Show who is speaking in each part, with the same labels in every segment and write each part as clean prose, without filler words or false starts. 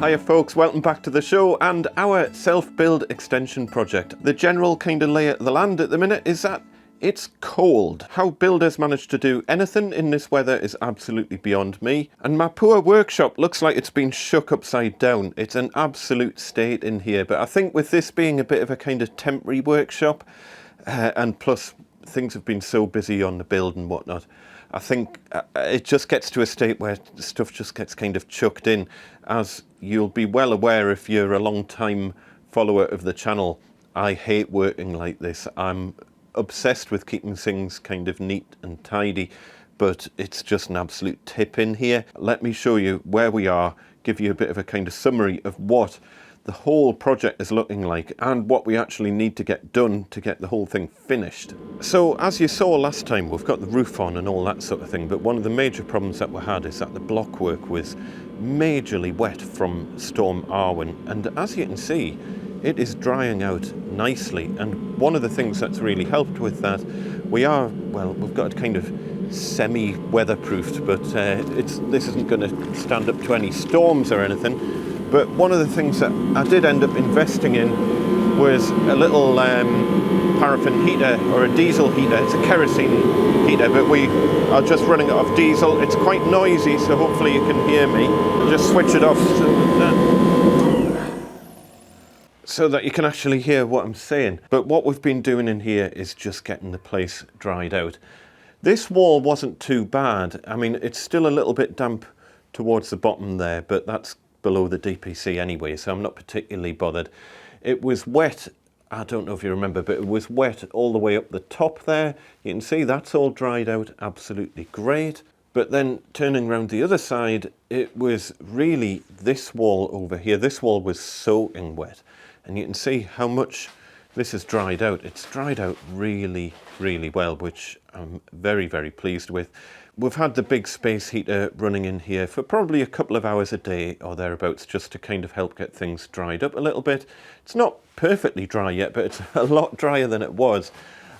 Speaker 1: Hiya folks, welcome back to the show and our self-build extension project. The general kind of lay of the land at the minute is that it's cold. How builders manage to do anything in this weather is absolutely beyond me. And my poor workshop looks like it's been shook upside down. It's an absolute state in here. But I think with this being a bit of a kind of temporary workshop, and plus things have been so busy on the build and whatnot, I think it just gets to a state where stuff just gets kind of chucked in. As you'll be well aware if you're a long time follower of the channel, I hate working like this. I'm obsessed with keeping things kind of neat and tidy, but it's just an absolute tip in here. Let me show you where we are, give you a bit of a kind of summary of what the whole project is looking like and what we actually need to get done to get the whole thing finished. So as you saw last time, we've got the roof on and all that sort of thing, but one of the major problems that we had is that the blockwork was majorly wet from Storm Arwen, and as you can see, it is drying out nicely. And one of the things that's really helped with that, we've got it kind of semi-weatherproofed, but this isn't going to stand up to any storms or anything. But one of the things that I did end up investing in was a little paraffin heater, or a diesel heater. It's a kerosene heater, but we are just running it off diesel. It's quite noisy, so hopefully you can hear me. Just switch it off so that you can actually hear what I'm saying. But what we've been doing in here is just getting the place dried out. This wall wasn't too bad. I mean, it's still a little bit damp towards the bottom there, but that's below the DPC anyway, so I'm not particularly bothered. It was wet, I don't know if you remember, but it was wet all the way up the top there. You can see that's all dried out absolutely great. But then turning around the other side, it was really this wall over here. This wall was soaking wet. And you can see how much this has dried out. It's dried out really, really well, which I'm very, very pleased with. We've had the big space heater running in here for probably a couple of hours a day or thereabouts, just to kind of help get things dried up a little bit. It's not perfectly dry yet, but it's a lot drier than it was.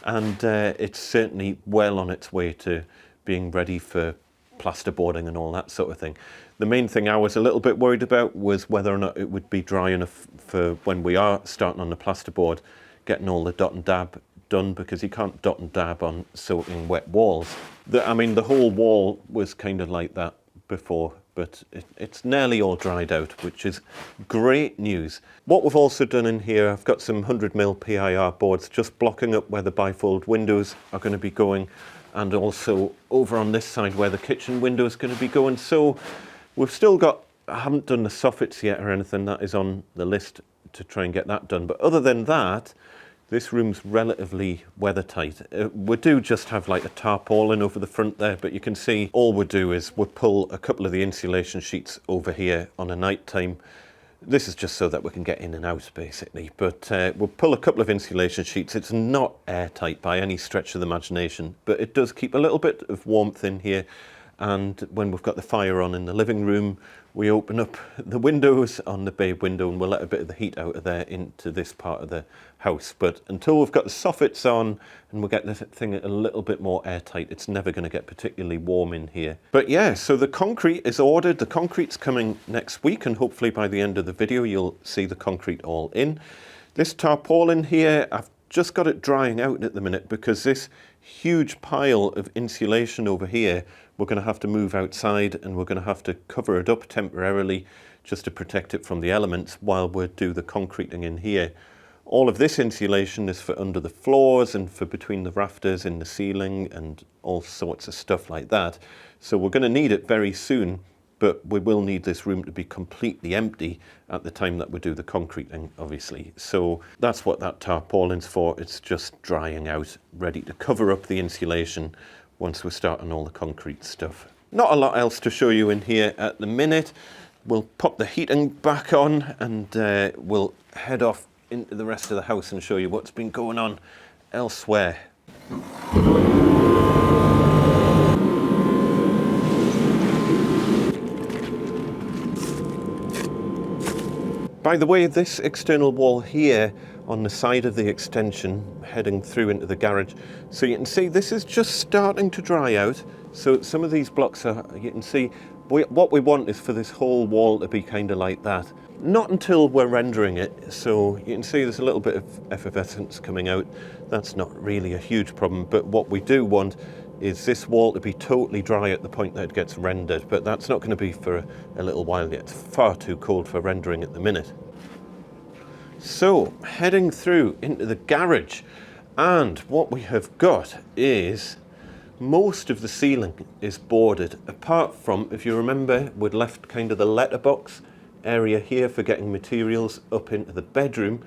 Speaker 1: And it's certainly well on its way to being ready for plasterboarding and all that sort of thing. The main thing I was a little bit worried about was whether or not it would be dry enough for when we are starting on the plasterboard, getting all the dot and dab done, because you can't dot and dab on soaking wet walls. I mean, the whole wall was kind of like that before, but it's nearly all dried out, which is great news. What we've also done in here, I've got some 100mm PIR boards just blocking up where the bifold windows are going to be going, and also over on this side where the kitchen window is going to be going. So we've still got, I haven't done the soffits yet or anything. That is on the list to try and get that done. But other than that, this room's relatively weather tight. We do just have like a tarpaulin over the front there, but you can see all we do is we pull a couple of the insulation sheets over here on a night time. This is just so that we can get in and out basically, but we'll pull a couple of insulation sheets. It's not airtight by any stretch of the imagination, but it does keep a little bit of warmth in here. And when we've got the fire on in the living room, we open up the windows on the bay window and we'll let a bit of the heat out of there into this part of the house. But until we've got the soffits on and we'll get the thing a little bit more airtight, it's never going to get particularly warm in here. But yeah, so the concrete is ordered. The concrete's coming next week, and hopefully by the end of the video you'll see the concrete all in. This tarpaulin here, I've just got it drying out at the minute because this huge pile of insulation over here, we're going to have to move outside and we're going to have to cover it up temporarily just to protect it from the elements while we do the concreting in here. All of this insulation is for under the floors and for between the rafters in the ceiling and all sorts of stuff like that. So we're going to need it very soon, but we will need this room to be completely empty at the time that we do the concreting, obviously. So that's what that tarpaulin's for. It's just drying out, ready to cover up the insulation once we're starting all the concrete stuff. Not a lot else to show you in here at the minute. We'll pop the heating back on and we'll head off into the rest of the house and show you what's been going on elsewhere. By the way, this external wall here on the side of the extension heading through into the garage, so you can see this is just starting to dry out. So some of these blocks are, you can see What we want is for this whole wall to be kind of like that. Not until we're rendering it, so you can see there's a little bit of effervescence coming out. That's not really a huge problem, but what we do want is this wall to be totally dry at the point that it gets rendered, but that's not going to be for a little while yet. It's far too cold for rendering at the minute. So, heading through into the garage, and what we have got is most of the ceiling is boarded, apart from, if you remember, we'd left kind of the letterbox area here for getting materials up into the bedroom.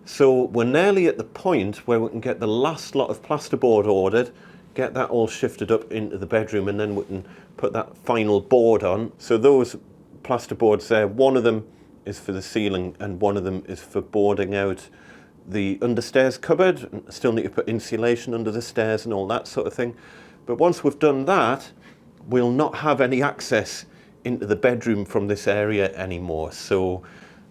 Speaker 1: So we're nearly at the point where we can get the last lot of plasterboard ordered, get that all shifted up into the bedroom, and then we can put that final board on. So those plasterboards there, one of them is for the ceiling and one of them is for boarding out the understairs cupboard. Still need to put insulation under the stairs and all that sort of thing. But once we've done that, we'll not have any access into the bedroom from this area anymore. So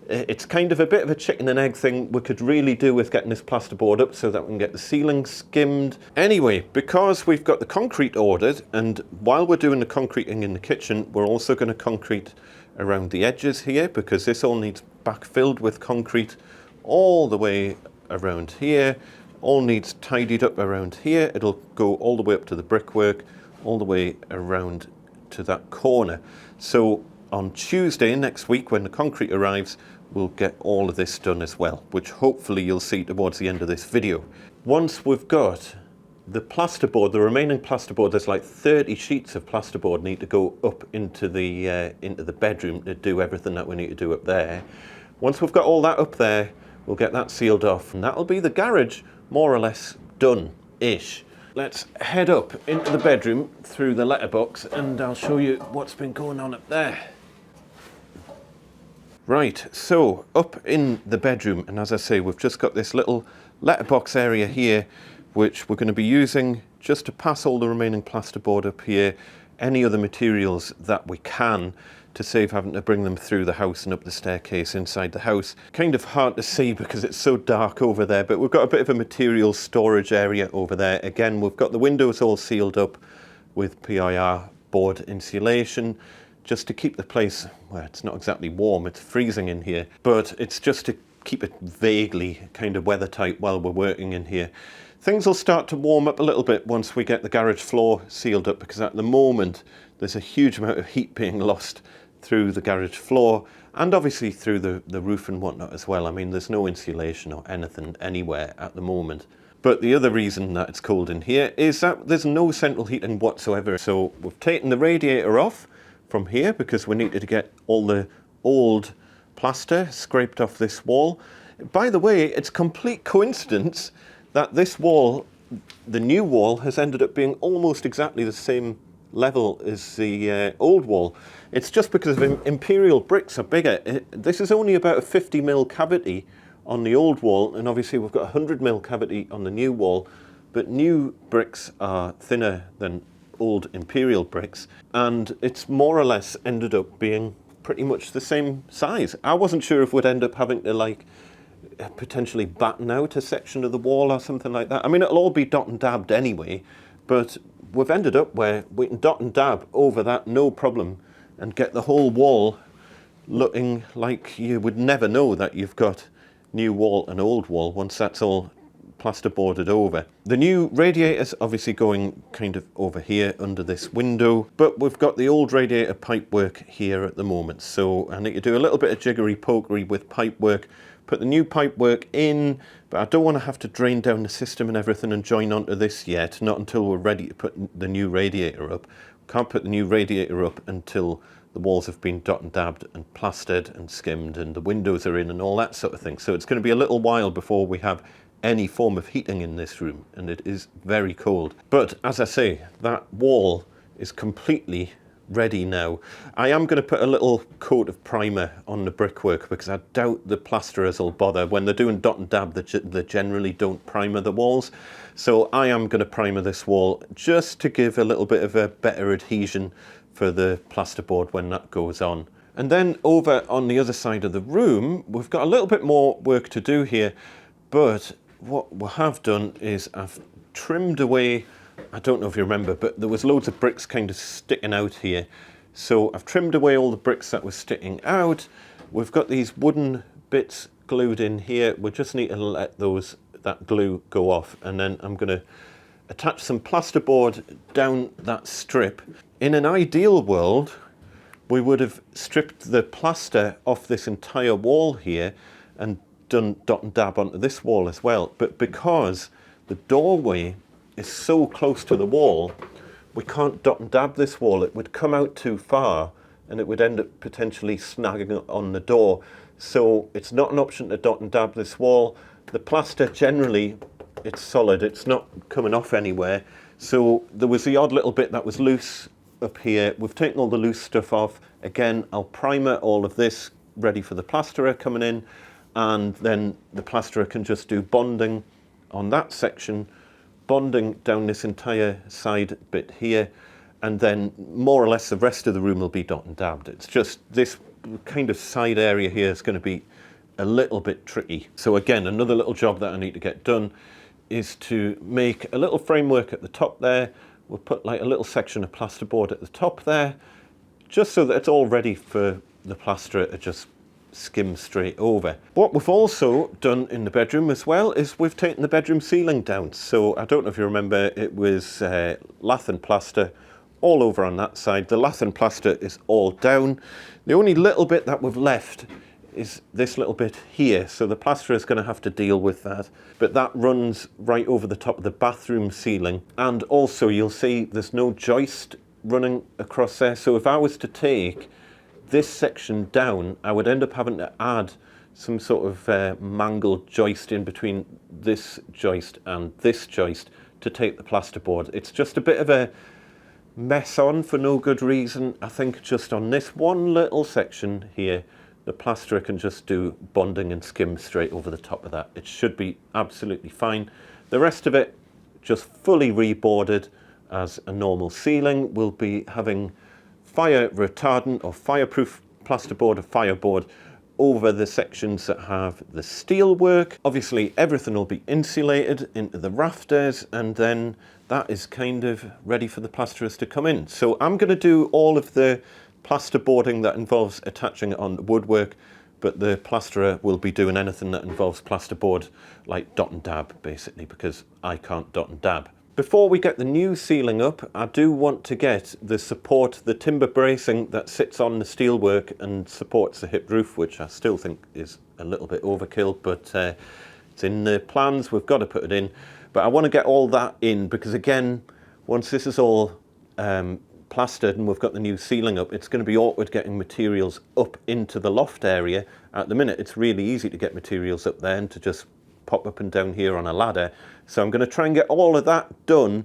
Speaker 1: it's kind of a bit of a chicken and egg thing. We could really do with getting this plasterboard up so that we can get the ceiling skimmed. Anyway, because we've got the concrete ordered, and while we're doing the concreting in the kitchen, we're also going to concrete around the edges here, because this all needs backfilled with concrete all the way around here. All needs tidied up around here. It'll go all the way up to the brickwork, all the way around to that corner. So on Tuesday next week, when the concrete arrives, we'll get all of this done as well, which hopefully you'll see towards the end of this video. Once we've got the plasterboard, the remaining plasterboard, there's like 30 sheets of plasterboard need to go up into the bedroom to do everything that we need to do up there. Once we've got all that up there, we'll get that sealed off, and that'll be the garage more or less done-ish. Let's head up into the bedroom through the letterbox and I'll show you what's been going on up there. Right, so up in the bedroom, and as I say, we've just got this little letterbox area here, which we're going to be using just to pass all the remaining plasterboard up here, any other materials that we can, to save having to bring them through the house and up the staircase inside the house. Kind of hard to see because it's so dark over there, but we've got a bit of a material storage area over there. Again, we've got the windows all sealed up with PIR board insulation, just to keep the place, well, it's not exactly warm, it's freezing in here, but it's just to keep it vaguely kind of weather tight while we're working in here. Things will start to warm up a little bit once we get the garage floor sealed up, because at the moment there's a huge amount of heat being lost through the garage floor and obviously through the roof and whatnot as well. I mean, there's no insulation or anything anywhere at the moment. But the other reason that it's cold in here is that there's no central heating whatsoever. So we've taken the radiator off from here because we needed to get all the old plaster scraped off this wall. By the way, it's complete coincidence that this wall, the new wall, has ended up being almost exactly the same level as the old wall. It's just because of imperial bricks are bigger. This is only about a 50mm cavity on the old wall, and obviously we've got a 100mm cavity on the new wall, but new bricks are thinner than old imperial bricks, and it's more or less ended up being pretty much the same size. I wasn't sure if we'd end up having to like potentially batten out a section of the wall or something like that. I mean, it'll all be dot and dabbed anyway, but we've ended up where we can dot and dab over that no problem and get the whole wall looking like you would never know that you've got new wall and old wall once that's all plasterboarded over. The new radiator's obviously going kind of over here under this window, but we've got the old radiator pipework here at the moment, so I need to do a little bit of jiggery pokery with pipework, put the new pipework in, but I don't want to have to drain down the system and everything and join onto this yet, not until we're ready to put the new radiator up. Can't put the new radiator up until the walls have been dot and dabbed and plastered and skimmed and the windows are in and all that sort of thing. So it's going to be a little while before we have any form of heating in this room, and it is very cold. But as I say, that wall is completely ready now. I am going to put a little coat of primer on the brickwork because I doubt the plasterers will bother. When they're doing dot and dab, they generally don't primer the walls. So I am going to primer this wall just to give a little bit of a better adhesion for the plasterboard when that goes on. And then over on the other side of the room, we've got a little bit more work to do here, but what we have done is I've trimmed away, I don't know if you remember, but there was loads of bricks kind of sticking out here. So I've trimmed away all the bricks that were sticking out. We've got these wooden bits glued in here. We just need to let that glue go off, and then I'm going to attach some plasterboard down that strip. In an ideal world, we would have stripped the plaster off this entire wall here and done dot and dab onto this wall as well. But because the doorway is so close to the wall, we can't dot and dab this wall. It would come out too far and it would end up potentially snagging on the door. So it's not an option to dot and dab this wall. The plaster generally, it's solid, it's not coming off anywhere. So there was the odd little bit that was loose up here. We've taken all the loose stuff off. Again, I'll primer all of this, ready for the plasterer coming in, and then the plasterer can just do bonding on that section, bonding down this entire side bit here, and then more or less the rest of the room will be dot and dabbed. It's just this kind of side area here is going to be a little bit tricky. So again, another little job that I need to get done is to make a little framework at the top there. We'll put like a little section of plasterboard at the top there, just so that it's all ready for the plasterer to just skim straight over. What we've also done in the bedroom as well is we've taken the bedroom ceiling down. So I don't know if you remember, it was lath and plaster all over on that side. The lath and plaster is all down. The only little bit that we've left is this little bit here, so the plasterer is going to have to deal with that. But that runs right over the top of the bathroom ceiling, and also you'll see there's no joist running across there. So if I was to take this section down, I would end up having to add some sort of mangled joist in between this joist and this joist to take the plasterboard. It's just a bit of a mess on for no good reason. I think just on this one little section here, the plasterer can just do bonding and skim straight over the top of that. It should be absolutely fine. The rest of it just fully reboarded as a normal ceiling. We'll be having fire retardant or fireproof plasterboard or fireboard over the sections that have the steel work. Obviously everything will be insulated into the rafters, and then that is kind of ready for the plasterers to come in. So I'm going to do all of the plasterboarding that involves attaching it on the woodwork, but the plasterer will be doing anything that involves plasterboard, like dot and dab basically, because I can't dot and dab. Before we get the new ceiling up, I do want to get the support, the timber bracing that sits on the steelwork and supports the hip roof, which I still think is a little bit overkill, but it's in the plans, we've got to put it in. But I want to get all that in because, again, once this is all plastered and we've got the new ceiling up, it's going to be awkward getting materials up into the loft area. At the minute, it's really easy to get materials up there and to just pop up and down here on a ladder. So I'm going to try and get all of that done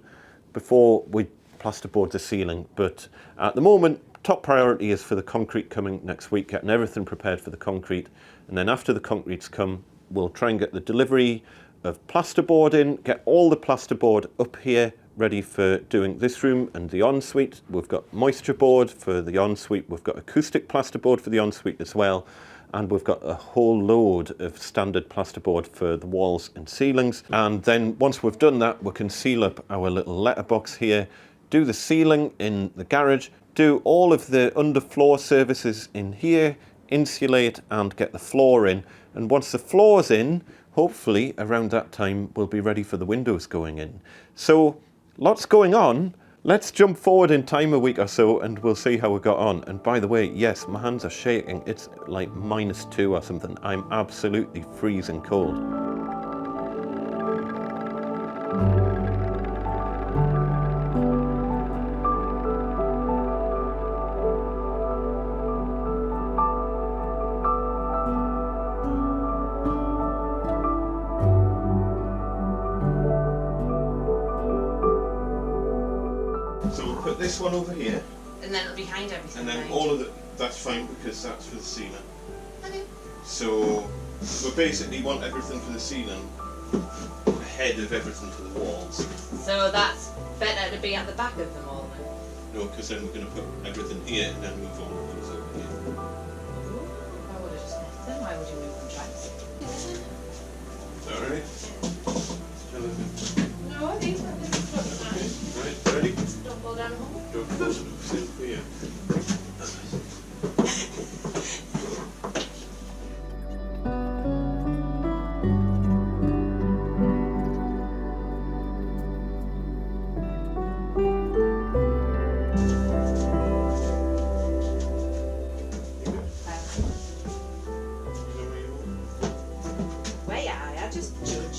Speaker 1: before we plasterboard the ceiling. But at the moment, top priority is for the concrete coming next week, getting everything prepared for the concrete. And then after the concrete's come, we'll try and get the delivery of plasterboard in, get all the plasterboard up here ready for doing this room and the ensuite. We've got moisture board for the ensuite, we've got acoustic plasterboard for the ensuite as well, and we've got a whole load of standard plasterboard for the walls and ceilings. And then once we've done that, we can seal up our little letterbox here, do the ceiling in the garage, do all of the underfloor services in here, insulate and get the floor in. And once the floor's in, hopefully around that time we'll be ready for the windows going in. So lots going on. Let's jump forward in time a week or so and we'll see how we got on. And by the way, yes, my hands are shaking. It's like -2 or something. I'm absolutely freezing cold. So we'll put this one over here.
Speaker 2: And then it'll be behind everything.
Speaker 1: And then
Speaker 2: behind.
Speaker 1: all of the, that's fine because that's for the ceiling.
Speaker 2: Okay.
Speaker 1: So we basically want everything for the ceiling ahead of everything for the walls.
Speaker 2: So that's better to be at the back of them all then?
Speaker 1: No, because then we're going to put everything here and then move all of those over here.
Speaker 2: Ooh, I would have just left them. Why would you move them twice?
Speaker 1: Alright.
Speaker 2: No, these are
Speaker 1: Okay. Right, ready?
Speaker 2: don't fall down a hole.
Speaker 1: Don't close it up for you.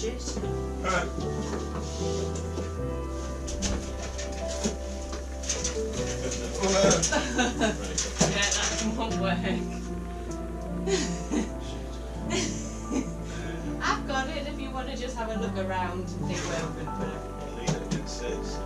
Speaker 2: shit. Yeah, that won't work. I've got it if you want to just have a look around and think where we're going to put everything.
Speaker 1: I'll leave it in 6.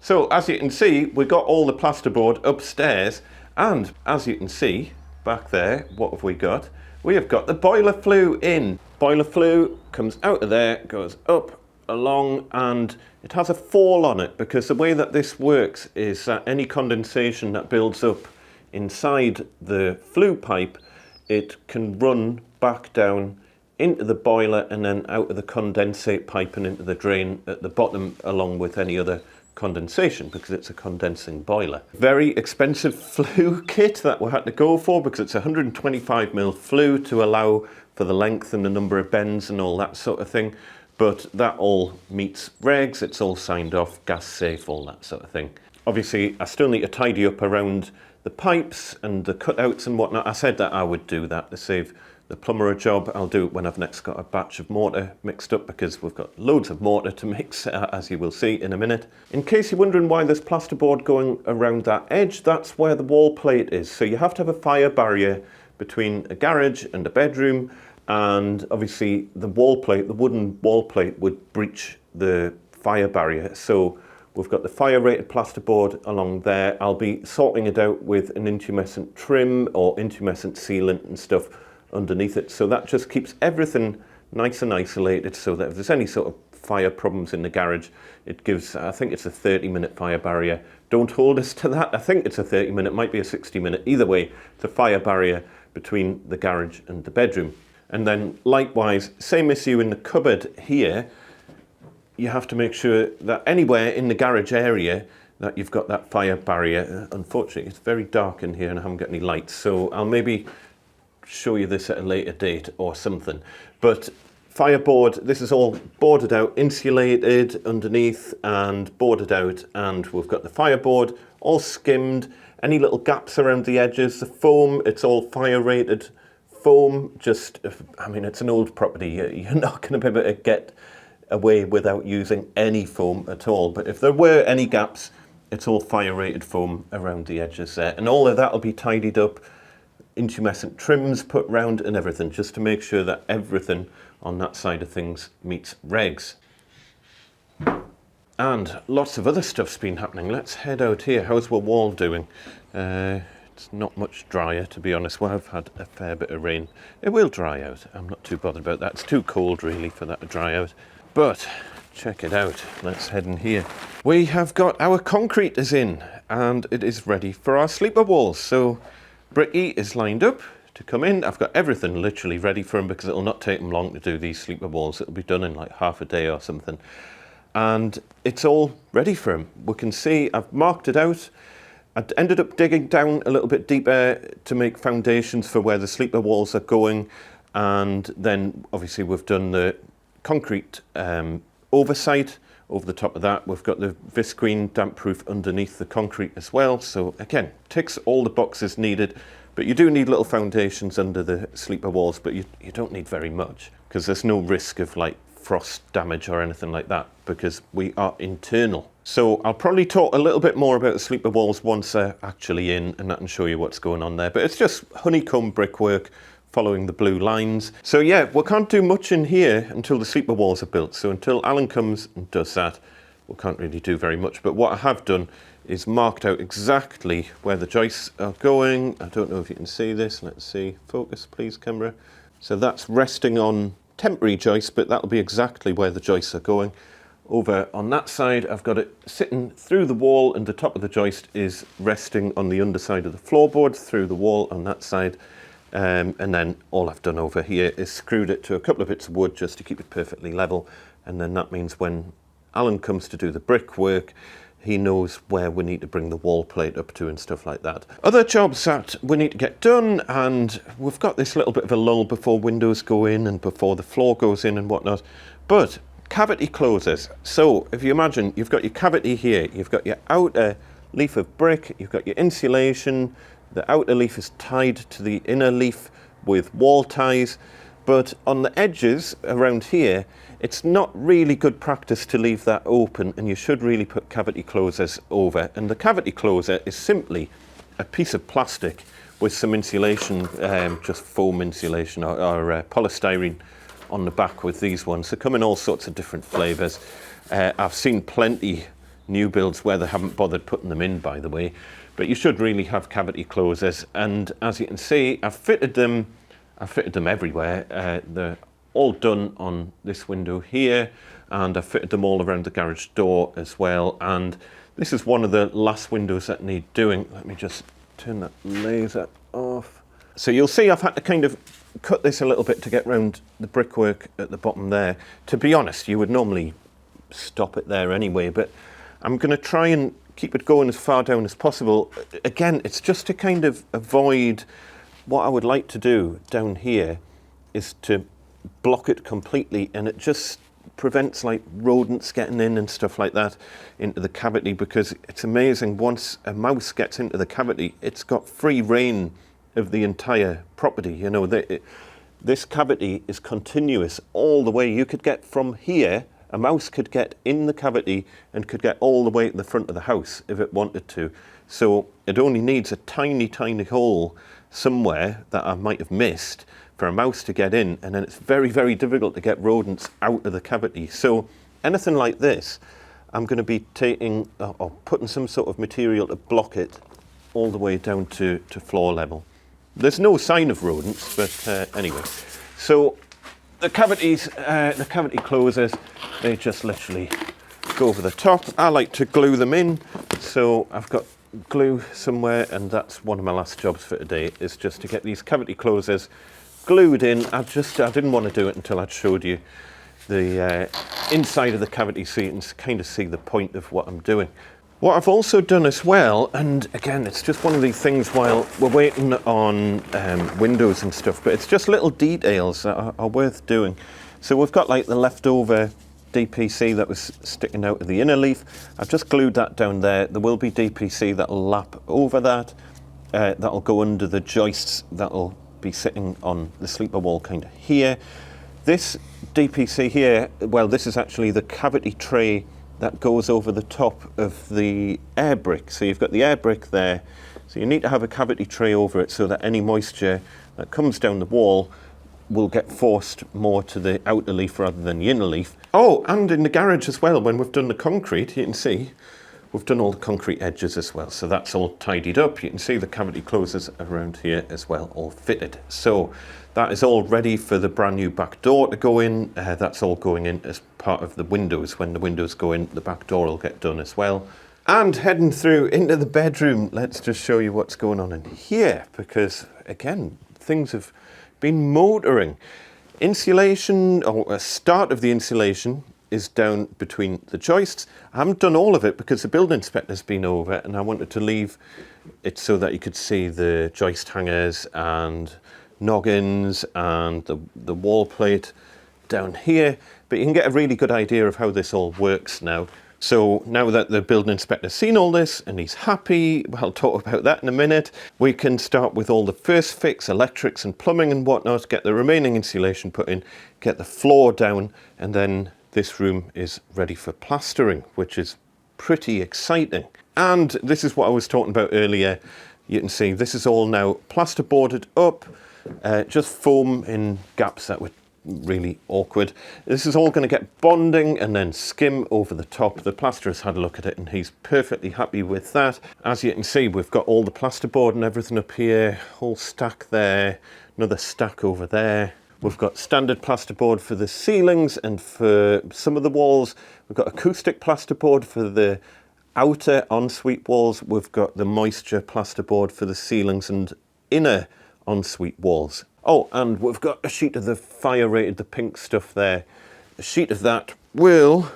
Speaker 1: So as you can see, we got all the plasterboard upstairs, and as you can see back there, what have we got? We have got the boiler flue in. Boiler flue comes out of there, goes up, along, and it has a fall on it, because the way that this works is that any condensation that builds up inside the flue pipe, it can run back down into the boiler and then out of the condensate pipe and into the drain at the bottom, along with any other condensation, because it's a condensing boiler. Very expensive flue kit that we had to go for, because it's 125mm flue to allow for the length and the number of bends and all that sort of thing. But that all meets regs, it's all signed off, gas safe, all that sort of thing. Obviously, I still need to tidy up around the pipes and the cutouts and whatnot. I said that I would do that to save the plumber a job. I'll do it when I've next got a batch of mortar mixed up, because we've got loads of mortar to mix, as you will see in a minute. In case you're wondering why there's plasterboard going around that edge, that's where the wall plate is. So you have to have a fire barrier between a garage and a bedroom, and obviously the wall plate, the wooden wall plate, would breach the fire barrier. So we've got the fire rated plasterboard along there. I'll be sorting it out with an intumescent trim or intumescent sealant and stuff underneath it, so that just keeps everything nice and isolated, so that if there's any sort of fire problems in the garage, it gives, I think it's a 30-minute fire barrier. Don't hold us to that. I think it's a 30-minute, might be a 60-minute. Either way, it's a fire barrier between the garage and the bedroom. And then likewise, same issue in the cupboard here. You have to make sure that anywhere in the garage area that you've got that fire barrier. Unfortunately, it's very dark in here and I haven't got any lights, so I'll maybe show you this at a later date or something. But fireboard, this is all boarded out, insulated underneath and boarded out, and we've got the fireboard all skimmed. Any little gaps around the edges, the foam, it's all fire rated foam. Just, I mean, it's an old property, you're not going to be able to get away without using any foam at all, but if there were any gaps, it's all fire rated foam around the edges there, and all of that will be tidied up, intumescent trims put round and everything, just to make sure that everything on that side of things meets regs. And lots of other stuff's been happening. Let's head out here. How's our wall doing? It's not much drier, to be honest. Well, I've had a fair bit of rain. It will dry out. I'm not too bothered about that. It's too cold really for that to dry out. But check it out. Let's head in here. We have got our concrete is in, and it is ready for our sleeper walls. So Bricky is lined up to come in. I've got everything literally ready for him, because it'll not take him long to do these sleeper walls. It'll be done in like half a day or something. And it's all ready for him. We can see I've marked it out. I ended up digging down a little bit deeper to make foundations for where the sleeper walls are going. And then obviously we've done the concrete oversight. Over the top of that, we've got the visqueen damp proof underneath the concrete as well. So again, ticks all the boxes needed, but you do need little foundations under the sleeper walls, but you don't need very much, because there's no risk of like frost damage or anything like that, because we are internal. So I'll probably talk a little bit more about the sleeper walls once they're actually in, and I can show you what's going on there. But it's just honeycomb brickwork, following the blue lines. So yeah, we can't do much in here until the sleeper walls are built. So until Alan comes and does that, we can't really do very much. But what I have done is marked out exactly where the joists are going. I don't know if you can see this. Let's see. Focus, please, camera. So that's resting on temporary joists, but that'll be exactly where the joists are going. Over on that side, I've got it sitting through the wall, and the top of the joist is resting on the underside of the floorboard through the wall on that side. And then all I've done over here is screwed it to a couple of bits of wood just to keep it perfectly level. And then that means when Alan comes to do the brickwork, he knows where we need to bring the wall plate up to and stuff like that. Other jobs that we need to get done, and we've got this little bit of a lull before windows go in and before the floor goes in and whatnot, but cavity closers. So if you imagine, you've got your cavity here, you've got your outer leaf of brick, you've got your insulation, the outer leaf is tied to the inner leaf with wall ties, but on the edges around here, it's not really good practice to leave that open, and you should really put cavity closers over. And the cavity closer is simply a piece of plastic with some insulation, just foam insulation or polystyrene on the back with these ones. They come in all sorts of different flavours. I've seen plenty new builds where they haven't bothered putting them in, by the way, but you should really have cavity closers. And as you can see, I've fitted them everywhere. They're all done on this window here, and I've fitted them all around the garage door as well. And this is one of the last windows that need doing. Let me just turn that laser off. So you'll see I've had to kind of cut this a little bit to get round the brickwork at the bottom there. To be honest, you would normally stop it there anyway, but I'm going to try and keep it going as far down as possible. Again, it's just to kind of avoid, what I would like to do down here is to block it completely, and it just prevents like rodents getting in and stuff like that into the cavity, because it's amazing, once a mouse gets into the cavity, it's got free reign of the entire property. You know, this cavity is continuous all the way. You could get from here, a mouse could get in the cavity and could get all the way to the front of the house if it wanted to. So it only needs a tiny, tiny hole somewhere that I might have missed for a mouse to get in, and then it's very, very difficult to get rodents out of the cavity. So anything like this, I'm going to be taking or putting some sort of material to block it all the way down to floor level. There's no sign of rodents, but anyway. So the cavity closers, they just literally go over the top. I like to glue them in, so I've got glue somewhere, and that's one of my last jobs for today, is just to get these cavity closers glued in. I didn't want to do it until I'd showed you the inside of the cavity, so you can kind of see the point of what I'm doing. What I've also done as well, and again, it's just one of these things while we're waiting on windows and stuff, but it's just little details that are worth doing. So we've got like the leftover DPC that was sticking out of the inner leaf. I've just glued that down there. There will be DPC that'll lap over that, that'll go under the joists that'll be sitting on the sleeper wall kind of here. This DPC here, well, this is actually the cavity tray that goes over the top of the air brick. So you've got the air brick there, so you need to have a cavity tray over it so that any moisture that comes down the wall will get forced more to the outer leaf rather than the inner leaf. Oh, and in the garage as well, when we've done the concrete, you can see we've done all the concrete edges as well, so that's all tidied up. You can see the cavity closers around here as well, all fitted. So that is all ready for the brand new back door to go in. That's all going in as part of the windows. When the windows go in, the back door will get done as well. And heading through into the bedroom, let's just show you what's going on in here, because again, things have been motoring. Insulation, or a start of the insulation, is down between the joists. I haven't done all of it because the building inspector's been over, and I wanted to leave it so that you could see the joist hangers and noggins and the wall plate down here, but you can get a really good idea of how this all works now. So now that the building inspector's seen all this and he's happy, well, I'll talk about that in a minute, we can start with all the first fix, electrics and plumbing and whatnot, get the remaining insulation put in, get the floor down, and then this room is ready for plastering, which is pretty exciting. And this is what I was talking about earlier. You can see this is all now plasterboarded up, just foam in gaps that were really awkward. This is all going to get bonding and then skim over the top. The plasterer's had a look at it and he's perfectly happy with that. As you can see, we've got all the plasterboard and everything up here, whole stack there, another stack over there. We've got standard plasterboard for the ceilings and for some of the walls. We've got acoustic plasterboard for the outer ensuite walls. We've got the moisture plasterboard for the ceilings and inner ensuite walls. Oh, and we've got a sheet of the fire rated, the pink stuff there. A sheet of that will,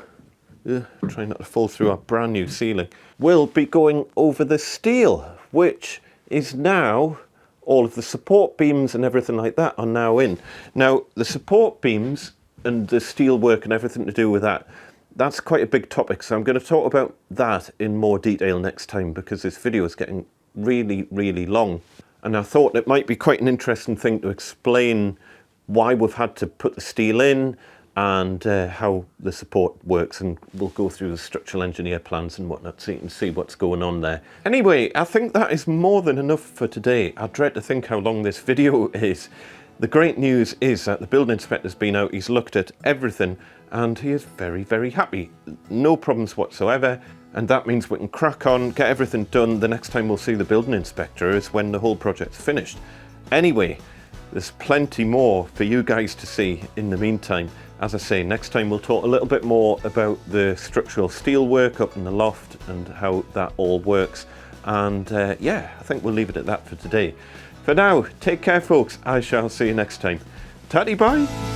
Speaker 1: try not to fall through our brand new ceiling, will be going over the steel, which is now, all of the support beams and everything like that are now in. Now, the support beams and the steel work and everything to do with that, that's quite a big topic. So I'm going to talk about that in more detail next time because this video is getting really, really long. And I thought it might be quite an interesting thing to explain why we've had to put the steel in and how the support works, and we'll go through the structural engineer plans and whatnot so you can see what's going on there. Anyway, I think that is more than enough for today. I dread to think how long this video is. The great news is that the building inspector's been out, he's looked at everything and he is very, very happy. No problems whatsoever. And that means we can crack on, get everything done. The next time we'll see the building inspector is when the whole project's finished. Anyway, there's plenty more for you guys to see in the meantime. As I say, next time we'll talk a little bit more about the structural steel work up in the loft and how that all works. And yeah, I think we'll leave it at that for today. For now, take care folks. I shall see you next time. Tatty bye.